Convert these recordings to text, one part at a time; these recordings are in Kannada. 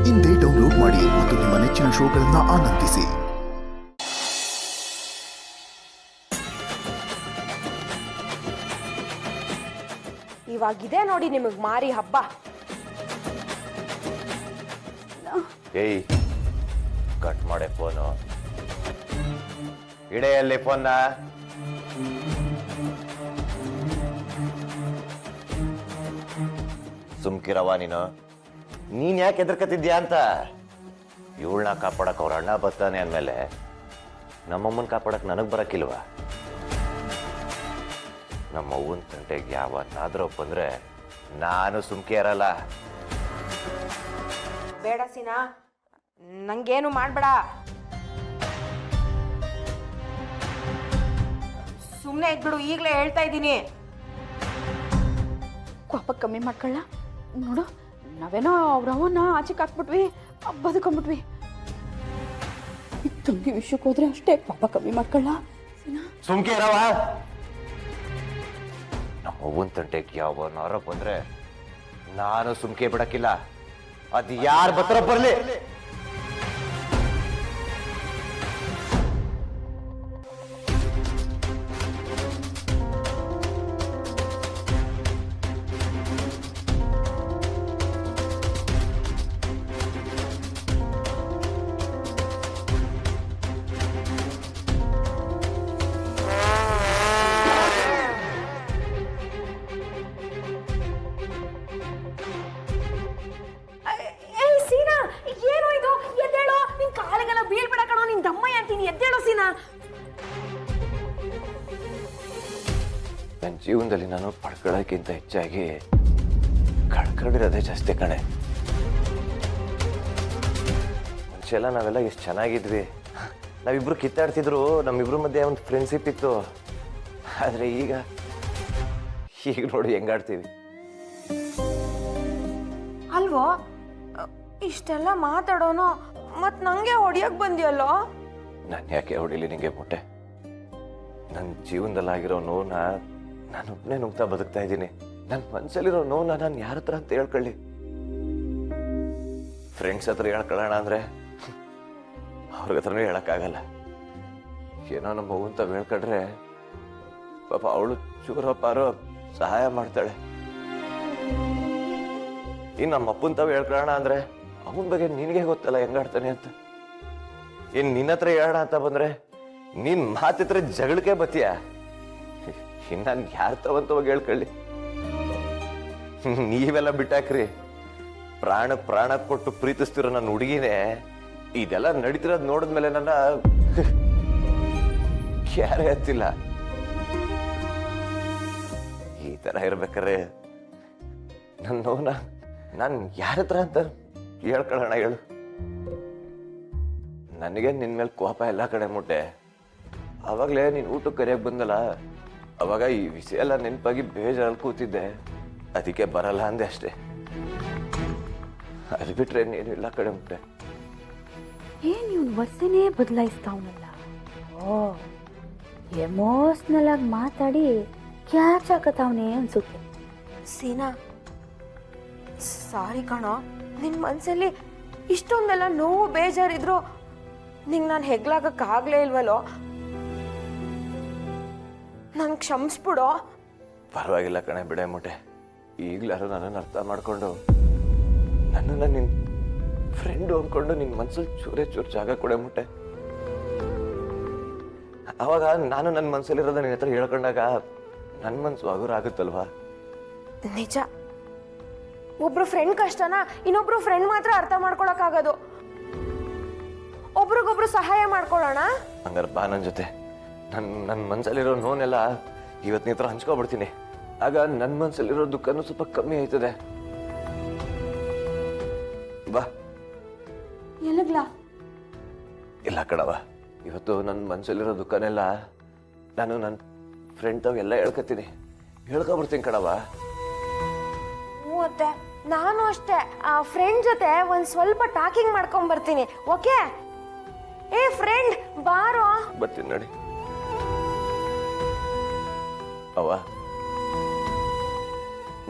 ಇಂದೇ ಡೌನ್ಲೋಡ್ ಮಾಡಿ ಮತ್ತು ನಿಮ್ಮ ನೆಚ್ಚಿನ ಶೋಗಳನ್ನು ಆನಂದಿಸಿ. ಇವಾಗಿದೆ ನೋಡಿ ನಿಮಗೆ ಮಾರಿ ಹಬ್ಬ. ಏಯ್ ಕಟ್ ಮಾಡೆ ಫೋನು, ಇಡೆಯಲ್ಲಿ ಫೋನ್ನ. ಸುಮ್ಕಿರವ ನೀನ್ ಯಾಕೆ ಎದುರ್ಕತಿದ್ಯಾ ಅಂತ. ಇವಳನ್ನ ಕಾಪಾಡಕ್ ಅವ್ರ ಅಣ್ಣ ಬರ್ತಾನೆ ಅಂದ್ಮೇಲೆ ನಮ್ಮಮ್ಮನ್ ಕಾಪಾಡಕ್ ನನಗ್ ಬರಕ್ಕಿಲ್ವಾ? ನಮ್ಮ ಅವ್ವನ್ ತಂಟೆಗೆ ಯಾವನ್ನಾದ್ರೂ ಬಂದ್ರೆ ನಾನು ಸುಮ್ಕೆ ಇರಲ್ಲ. ಬೇಡ ಸೀನಾ, ನಂಗೇನು ಮಾಡ್ಬೇಡ. ಸುಮ್ಮನೆ ಇದ್ಬಿಡು, ಈಗಲೇ ಹೇಳ್ತಾ ಇದ್ದೀನಿ. ಕೋಪ ಕಮ್ಮಿ ಮಾಡ್ಕೊಳ್ಳ. ನೋಡು, ನಾವೇನೋ ಅವ್ರವನ್ನ ಆಚೆಗೆ ಹಾಕ್ಬಿಟ್ವಿ, ಬದುಕೊಂಬಿಟ್ವಿ. ತಂಗಿ ವಿಷಯಕ್ಕೆ ಹೋದ್ರೆ ಅಷ್ಟೇ, ಕೋಪ ಕಮ್ಮಿ ಮಾಡ್ಕೊಳ್ಳ. ಸುಮ್ಕೆ ಇರವ. ನಮ್ಮ ಅವ್ವನ್ ತಂಟೆಗೆ ಯಾವನಾರ ಬಂದ್ರೆ ನಾನು ಸುಮ್ಕೆ ಬಿಡಕ್ಕಿಲ್ಲ. ಅದ್ ಯಾರು ಬತ್ರ ಬರ್ಲಿ. ನನ್ನ ಜೀವನದಲ್ಲಿ ನಾನು ಪಡ್ಕೊಳ್ಳೋಕ್ಕಿಂತ ಹೆಚ್ಚಾಗಿ ಕಳ್ಕೊಂಡಿರೋದೇ ಜಾಸ್ತಿ ಕಣೆ. ಮುಂಚೆಲ್ಲ ನಾವೆಲ್ಲ ಎಷ್ಟು ಚೆನ್ನಾಗಿದ್ವಿ, ನಾವಿಬ್ರು ಕಿತ್ತಾಡ್ತಿದ್ರು, ನಮ್ಮಿಬ್ರ ಮಧ್ಯೆ ಒಂದು ಫ್ರೆಂಡ್ಶಿಪ್ ಇತ್ತು. ಆದ್ರೆ ಈಗ ನೋಡಿ ಹೆಂಗಾಡ್ತೀವಿ ಅಲ್ವೋ? ಇಷ್ಟೆಲ್ಲ ಮಾತಾಡೋನು ಮತ್ ನಂಗೆ ಹೊಡಿಯಕ್ ಬಂದಿಯಲ್ಲೋ. ನಾನು ಯಾಕೆ ಹೊಡಿಲಿ ನಿಂಗೆ ಮೊಟ್ಟೆ? ನನ್ನ ಜೀವನದಲ್ಲಾಗಿರೋ ನೋವನ್ನ ನಾನು ಒಬ್ಬನೇ ನುಗ್ತಾ ಬದುಕ್ತಾ ಇದ್ದೀನಿ. ನನ್ನ ಮನಸ್ಸಲ್ಲಿರೋ ನೋವನ್ನ ನಾನು ಯಾರ ಹತ್ರ ಅಂತ ಹೇಳ್ಕೊಳ್ಳಿ? ಫ್ರೆಂಡ್ಸ್ ಹತ್ರ ಹೇಳ್ಕೊಳ್ಳೋಣ ಅಂದ್ರೆ ಅವ್ರಿಗೆ ಹತ್ರನೂ ಹೇಳಕ್ಕಾಗಲ್ಲ. ಏನೋ ನಮ್ಮ ಮಗು ಅಂತ ಹೇಳ್ಕೊಂಡ್ರೆ ಪಾಪ ಅವಳು ಚೂರೋ ಪಾರೋ ಸಹಾಯ ಮಾಡ್ತಾಳೆ. ಇನ್ನು ನಮ್ಮ ಅಪ್ಪನ ತಾವು ಹೇಳ್ಕೊಳ್ಳೋಣ ಅಂದ್ರೆ ಅವನ ಬಗ್ಗೆ ನಿನಗೆ ಗೊತ್ತಲ್ಲ ಹೆಂಗಾಡ್ತಾನೆ ಅಂತ. ಇನ್ ನಿನ್ನ ಹತ್ರ ಹೇಳೋಣ ಅಂತ ಬಂದ್ರೆ ನಿನ್ ಮಾತಿದ್ರೆ ಜಗಳಕ್ಕೆ ಬತ್ತೀಯ. ನಾನು ಯಾರ ತವಂತವಾಗ ಹೇಳ್ಕೊಳ್ಳಿ? ನೀವೆಲ್ಲ ಬಿಟ್ಟಾಕ್ರಿ. ಪ್ರಾಣ ಕೊಟ್ಟು ಪ್ರೀತಿಸ್ತಿರೋ ನನ್ನ ಹುಡುಗಿನೇ ಇದೆಲ್ಲ ನಡೀತಿರೋದ್ ನೋಡಿದ್ಮೇಲೆ ನನ್ನ ಕ್ಯಾರೆ ಹತ್ತಿಲ್ಲ. ಈ ತರ ಇರ್ಬೇಕಾರೆ ನನ್ನ ನೋವನ್ನ ನಾನು ಯಾರ ಹತ್ರ ಅಂತ ಹೇಳ್ಕೊಳ್ಳೋಣ ಹೇಳು? ನನಗೆ ನಿನ್ ಮೇಲೆ ಕೋಪ ಎಲ್ಲ ಕಡೆ ಮುಟ್ಟೆ. ಅವಾಗ್ಲೇ ನೀನ್ ಊಟಕ್ಕೆ ಕರೆಯಕ್ ಬಂದಲ್ಲ, ಅವಾಗ ಈ ವಿಷಯ ಎಲ್ಲ ನೆನಪಾಗಿ ಬೇಜಾರಲ್ಲಿ ಕೂತಿದ್ದೆ. ಅದಕ್ಕೆ ಬರಲ್ಲ ಅಂದೆ ಅಷ್ಟೇ. ಅದು ಬಿಟ್ರೆ ನೀನು ಎಲ್ಲ ಕಡೆ ಮುಟ್ಟೆ. ಏನ್ ಇವ್ನು ವರ್ಷನೇ ಬದಲಾಯಿಸ್ತಾವನಲ್ಲ. ಓ, ಎಮೋಷ್ನಲ್ ಆಗಿ ಮಾತಾಡಿ ಕ್ಯಾಚ್ ಹಾಕತಾವನೆ ಅನ್ಸುತ್ತೆ. ಸೀನಾ, ಸಾರಿ ಕಣೋ. ನಿನ್ ಮನ್ಸಲ್ಲಿ ಇಷ್ಟೊಂದೆಲ್ಲ ನೋವು ಬೇಜಾರಿದ್ರು ನಿಂಗೆ ನಾನು ಹೆಗ್ಲಾಗಕ್ಕಾಗ್ಲೇ ಇಲ್ವಲ್ಲೋ. ನಂಗೆ ಕ್ಷಮಿಸ್ಬಿಡೋ. ಪರವಾಗಿಲ್ಲ ಕಣೆ, ಬಿಡೆ ಮುಟ್ಟೆ. ಈಗ್ಲಾರು ನನ್ನನ್ನು ಅರ್ಥ ಮಾಡ್ಕೊಂಡು ನನ್ನನ್ನ ನಿನ್ ಫ್ರೆಂಡು ಅಂದ್ಕೊಂಡು ನಿನ್ ಮನ್ಸಲ್ಲಿ ಚೂರು ಜಾಗ ಕೊಡೆ ಮುಟ್ಟೆ. ಅವಾಗ ನಾನು ನನ್ನ ಮನ್ಸಲ್ಲಿರೋದ ನಿನ್ನ ಹತ್ರ ಹೇಳ್ಕೊಂಡಾಗ ನನ್ನ ಮನ್ಸು ಹಗುರ ಆಗುತ್ತಲ್ವಾ? ನಿಜ. ಒಬ್ರು ಫ್ರೆಂಡ್ ಕಷ್ಟನ ಇನ್ನೊಬ್ರು ಫ್ರೆಂಡ್ ಮಾತ್ರ ಅರ್ಥ ಮಾಡ್ಕೊಳಕ್ಕಾಗೋದು. ಒಬ್ರಿಗೊಬ್ರು ಸಹಾಯ ಮಾಡ್ಕೊಳ್ಳೋಣ. ಹಂಗಾರೆ ಬಾ ನನ್ನ ಜೊತೆ. ನನ್ನ ಮನ್ಸಲ್ಲಿರೋ ನೋನೆಲ್ಲ ಇವತ್ತು ನಿನ್ನ ಹತ್ರ ಹಂಚ್ಕೊಬಿಡ್ತೀನಿ. ಆಗ ನನ್ನ ಮನ್ಸಲ್ಲಿರೋ ದುಃಖನೂ ಸ್ವಲ್ಪ ಕಮ್ಮಿ ಆಯ್ತದೆ. ಬಾ. ಎಲ್ಲಿಗ್ಲಾ? ಇಲ್ಲ ಕಣವ, ಇವತ್ತು ನನ್ನ ಮನ್ಸಲ್ಲಿರೋ ದುಃಖನೆಲ್ಲ ನಾನು ನನ್ನ ಫ್ರೆಂಡ್ ತಾವ್ ಎಲ್ಲ ಹೇಳ್ಕೊಬರ್ತೀನಿ ಕಣವ. ಮತ್ತೆ ನಾನು ಅಷ್ಟೇ ಆ ಫ್ರೆಂಡ್ ಜೊತೆ ಒಂದ್ ಸ್ವಲ್ಪ ಟಾಕಿಂಗ್ ಮಾಡ್ಕೊಂಡ್ ಬರ್ತೀನಿ. ಓಕೆ? ಏ ಫ್ರೆಂಡ್, ಬಾರೋ. ಬರ್ತೀನಿ ನೋಡಿ. ಅವ್ವ,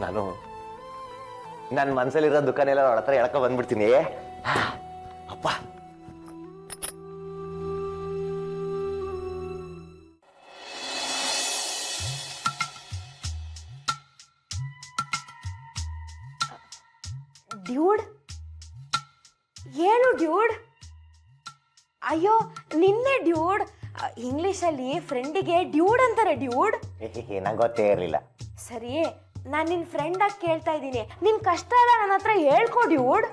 ನಾನು ನನ್ನ ಮನಸ್ಸಲ್ಲಿರೋ ದುಃಖನೆಲ್ಲ ಅವಳ ಹತ್ರ ಹೇಳ್ಕೊ ಬಂದ್ಬಿಡ್ತೀನಿ. ಅಪ್ಪ ಡ್ಯೂಡ್ ಏನು ಡ್ಯೂಡ್? ಅಯ್ಯೋ ನಿನ್ನೆ ಡ್ಯೂಡ್. ಇಂಗ್ಲಿಷಲ್ಲಿ ಫ್ರೆಂಡಿಗೆ ಡ್ಯೂಡ್ ಅಂತಾರೆ ಡ್ಯೂಡ್. ನಂಗೆ ಗೊತ್ತೇ ಇರಲಿಲ್ಲ. ಸರಿ, ನಾನು ನಿನ್ನ ಫ್ರೆಂಡಾಗಿ ಕೇಳ್ತಾ ಇದ್ದೀನಿ, ನಿನ್ ಕಷ್ಟ ಎಲ್ಲ ನನ್ನ ಹತ್ರ ಹೇಳ್ಕೊ ಡ್ಯೂಡ್.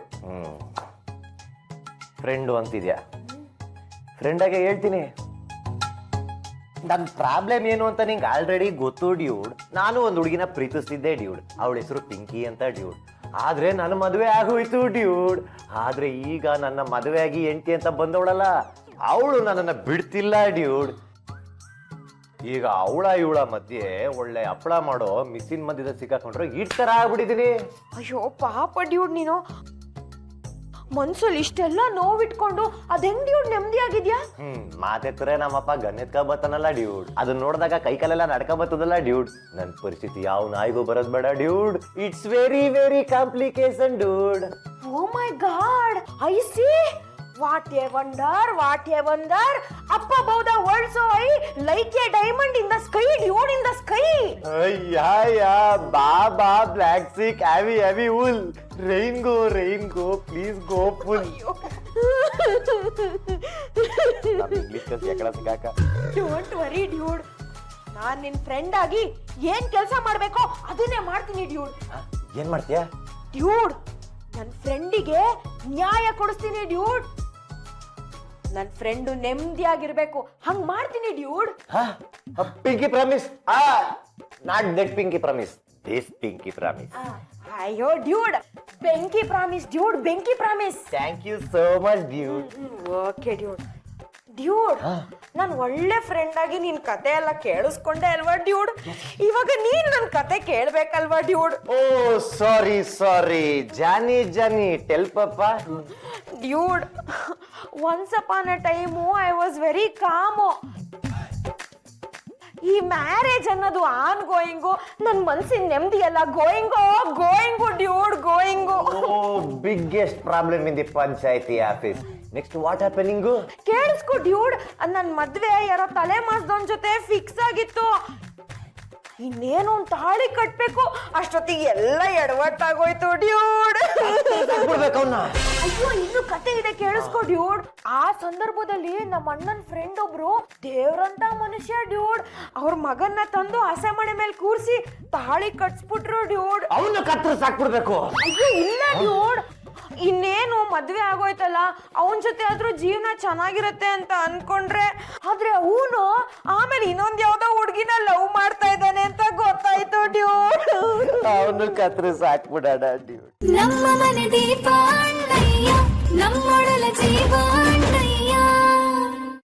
ಫ್ರೆಂಡು ಅಂತಿದ್ಯಾ? ಫ್ರೆಂಡಾಗೆ ಹೇಳ್ತೀನಿ. ನನ್ನ ಪ್ರಾಬ್ಲಮ್ ಏನು ಅಂತ ನಿಂಗೆ ಆಲ್ರೆಡಿ ಗೊತ್ತು ಡ್ಯೂಡ್. ನಾನು ಒಂದು ಹುಡುಗಿನ ಪ್ರೀತಿಸ್ತಿದ್ದೆ ಡ್ಯೂಡ್. ಅವಳ ಹೆಸರು ಪಿಂಕಿ ಅಂತ ಡ್ಯೂಡ್. ಆದ್ರೆ ನನ್ನ ಮದುವೆ ಆಗೋಯ್ತು ಡ್ಯೂಡ್. ಆದ್ರೆ ಈಗ ನನ್ನ ಮದುವೆ ಆಗಿ ಹೆಂಡತಿ ಅಂತ ಬಂದವಳಲ್ಲ, ಅವಳು ನನ್ನನ್ನ ಬಿಡ್ತಿಲ್ಲ ಡ್ಯೂಡ್. ಈಗ ಅವಳ ಇವಳ ಮಧ್ಯೆ ಒಳ್ಳೆ ಹಪ್ಪಳ ಮಾಡೋ ಮಿಸ್ಸಿನ ಮಧ್ಯದ ಸಿಕ್ಕಾಕೊಂಡ್ರೆ ಈ ತರ ಆಗ್ಬಿಟ್ಟಿದೀನಿ. ಅಯ್ಯೋ ಪಾಪ ಡ್ಯೂಡ್, ನೀನು ಮನ್ಸಲ್ಲಿ ಇಷ್ಟೆಲ್ಲ ನೋವಿಟ್ಕೊಂಡು ಅದ್ ಹೆಂಗ್ ಡ್ಯೂಡ್ ನೆಮ್ಮದಿ ಆಗಿದ್ಯಾ? ಮಾತೆತ್ತರೆ ನಮ್ಮಪ್ಪ ಗನ್ನೆತ್ಕ ಬತ್ತಾನಲ್ಲ ಡ್ಯೂಡ್. ಅದನ್ನ ನೋಡಿದಾಗ ಕೈ ಕಾಲೆಲ್ಲ ನಡ್ಕ ಬರ್ತದಲ್ಲ ಡ್ಯೂಡ್. ನನ್ ಪರಿಸ್ಥಿತಿ ಯಾವ ನಾಯಿಗೂ ಬರೋದ್ ಬೇಡ dude. It's very very complication dude. Oh my God, I see. What a wonder, what a wonder. ಅಪ್ಪ above the world so high, like a diamond in the sky, dude, in the sky. ಅಯ್ಯ baa baa black sick heavy heavy wool. Rain go please go full. English ಕಲ್ಸಿ ಯಾಕಡ ಸಿಗಾಕ. ಡೋಂಟ್ ವರಿ ಡ್ಯೂಡ್, ನಾನ್ ನಿನ್ ಫ್ರೆಂಡ್ ಆಗಿ ಏನ್ ಕೆಲಸ ಮಾಡ್ಬೇಕೋ ಅದನ್ನೇ ಮಾಡ್ತೀನಿ ಡ್ಯೂಡ್. ಏನ್ ಮಾಡ್ತೀಯ ಡ್ಯೂಡ್? ನನ್ನ ಫ್ರೆಂಡಿಗೆ ನ್ಯಾಯ ಕೊಡಿಸ್ತೀನಿ ಡ್ಯೂಡ್. ನನ್ನ ಫ್ರೆಂಡು ನೆಮ್ಮದಿಯಾಗಿರ್ಬೇಕು, ಹಂಗ್ ಮಾಡ್ತೀನಿ dude. Pinky promise. Not that pinky promise, this pinky promise. ಅಯ್ಯೋ ಡ್ಯೂಡ್, ಬೆಂಕಿ ಪ್ರಾಮಿಸ್ ಡ್ಯೂಡ್, ಬೆಂಕಿ promise. Thank you so much dude. Okay dude. Dude, ನಾನು ಒಳ್ಳೆ ಫ್ರೆಂಡ್ ಆಗಿ ನಿನ್ ಕತೆ ಎಲ್ಲ ಕೇಳಿಸ್ಕೊಂಡೆ ಅಲ್ವಾ ಡ್ಯೂಡ್? ಇವಾಗ ನೀನ್ ನನ್ ಕತೆ ಕೇಳ್ಬೇಕಲ್ವಾ dude? Oh sorry Johnny tell papa. Dude, once upon a time I was very calm. ಈ ಮ್ಯಾರೇಜ್ ಅನ್ನೋದು ಆನ್ ಗೋಯಿಂಗು, ನನ್ ಮನ್ಸಿನ ನೆಮ್ಮದಿ ಎಲ್ಲ going dude, going. Oh biggest problem in the panchayati office. Next what happening? ಕೇಳಿಸ್ಕೊ ಡ್ಯೂಡ್, ನನ್ ಮದ್ವೆ ಯಾರೋ ತಲೆ ಮಾಸ್ದವನ್ ಜೊತೆ ಫಿಕ್ಸ್ ಆಗಿತ್ತು. ಇನ್ನೇನು ಒಂದು ತಾಳಿ ಕಟ್ಬೇಕು, ಅಷ್ಟೊತ್ತಿಗೆ ಎಲ್ಲ ಎಡವಟ್ಟಾಗೋಯ್ತು ಡ್ಯೂಡ್. ಅಯ್ಯೋ, ಇನ್ನು ಕತೆ ಇದೆ ಕೇಳಿಸ್ಕೊ ಡ್ಯೂಡ್. ಆ ಸಂದರ್ಭದಲ್ಲಿ ನಮ್ಮ ಅಣ್ಣನ ಫ್ರೆಂಡ್ ಒಬ್ರು ದೇವ್ರಂತ ಮನುಷ್ಯ ಡ್ಯೂಡ್. ಅವ್ರ ಮಗನ್ನ ತಂದು ಹಸೆ ಮಣೆ ಮೇಲೆ ಕೂರ್ಸಿ ತಾಳಿ ಕಟ್ಸ್ಬಿಟ್ರು ಡ್ಯೂಡ್. ಅವನ್ನ ಕತ್ತರಿಸಿ ಸಾಕ್ಬಿಡ್ಬೇಕು. ಅಯ್ಯೋ ಇಲ್ಲ ಡ್ಯೂಡ್, ಇನ್ನೇನು ಮದ್ವೆ ಆಗೋಯ್ತಲ್ಲ, ಅವನ ಜೊತೆ ಆದ್ರೂ ಜೀವನ ಚೆನ್ನಾಗಿರತ್ತೆ ಅಂತ ಅನ್ಕೊಂಡ್ರೆ, ಆದ್ರೆ ಅವನು ಆಮೇಲೆ ಇನ್ನೊಂದ್ ಯಾವ್ದೋ ಹುಡ್ಗಿನ ಲವ್ ಮಾಡ್ತಾ ಇದ್ದಾನೆ ಅಂತ ಗೊತ್ತಾಯ್ತು ಡ್ಯೂಡ್. ಅವನು ಕತ್ತರಿಸಿ ಹಾಕ್ಬಿಡೋಣ ಡ್ಯೂಡ್. ನಮ್ಮ ಮನೆ ದೀಪ ಅಣ್ಣಯ್ಯ, ನಮ್ಮೊಡಲ ಜೀವ